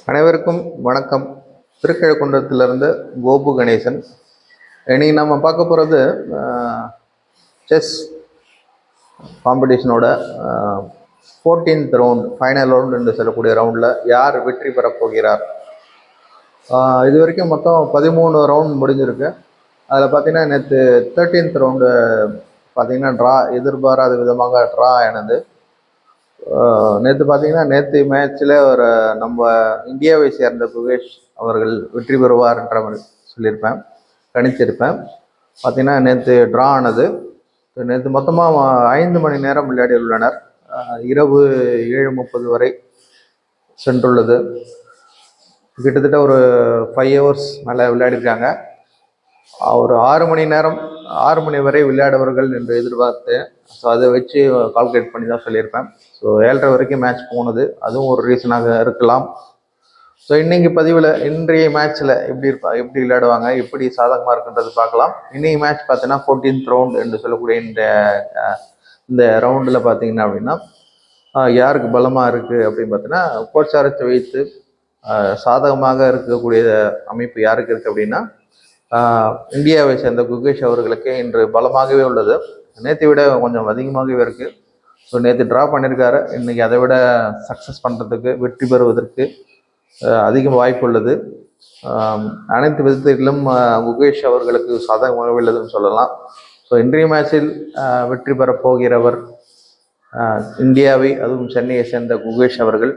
அனைவருக்கும் வணக்கம். திருக்கழுக்குன்றத்திலிருந்து கோபு கணேசன். இன்னைக்கு நம்ம பார்க்க போகிறது செஸ் காம்படிஷனோட 14th ரவுண்ட், ஃபைனல் ரவுண்ட் என்று சொல்லக்கூடிய ரவுண்டில் யார் வெற்றி பெறப் போகிறார். இது வரைக்கும் மொத்தம் 13 ரவுண்ட் முடிஞ்சிருக்கு. அதில் பார்த்தீங்கன்னா நேற்று 13th ரவுண்டு பார்த்தீங்கன்னா ட்ரா, எதிர்பாராத விதமாக ட்ரா ஆனது. நேற்று பார்த்தீங்கன்னா நேற்று மேட்ச்சில் ஒரு நம்ம இந்தியாவை சேர்ந்த குகேஷ் அவர்கள் வெற்றி பெறுவார் என்ற மாதிரி சொல்லியிருப்பேன், கணிச்சிருப்பேன். பார்த்தீங்கன்னா நேற்று ட்ரா ஆனது. நேற்று மொத்தமாக 5 மணி நேரம் விளையாடி உள்ளனர். இரவு 7:30 வரை சென்றுள்ளது. கிட்டத்தட்ட ஒரு 5 hours மேலே விளையாடிருக்காங்க. ஒரு 6 மணி நேரம், 6 மணி வரை விளையாடுவார்கள் என்று எதிர்பார்த்தேன். ஸோ அதை வச்சு கால்குலேட் பண்ணி தான் சொல்லியிருப்பேன். ஸோ 7:30 வரைக்கும் மேட்ச் போனது, அதுவும் ஒரு ரீசனாக இருக்கலாம். ஸோ இன்னைக்கு பதிவில் இன்றைய மேட்ச்சில் எப்படி விளையாடுவாங்க, எப்படி சாதகமாக இருக்குன்றது பார்க்கலாம். இன்னைக்கு மேட்ச் பார்த்தீங்கன்னா 14th ரவுண்ட் என்று சொல்லக்கூடிய இந்த ரவுண்டில் பார்த்தீங்கன்னா அப்படின்னா யாருக்கு பலமாக இருக்குது அப்படின்னு பார்த்தீங்கன்னா, கோச்சாரத்தை வைத்து சாதகமாக இருக்கக்கூடிய அமைப்பு யாருக்கு இருக்குது அப்படின்னா இந்தியாவை சேர்ந்த குகேஷ் அவர்களுக்கு இன்று பலமாகவே உள்ளது. நேற்றை விட கொஞ்சம் அதிகமாகவே இருக்குது. ஸோ நேற்று ட்ரா பண்ணியிருக்காரு. இன்றைக்கி அதை விட சக்ஸஸ் பண்ணுறதுக்கு, வெற்றி பெறுவதற்கு அதிக வாய்ப்பு உள்ளது. அனைத்து விதத்திலும் குகேஷ் அவர்களுக்கு சாதகமாக உள்ளதுன்னு சொல்லலாம். ஸோ இன்றைய மேட்சில் வெற்றி பெறப் போகிறவர் இந்தியாவை, அதுவும் சென்னையை சேர்ந்த குகேஷ் அவர்கள்.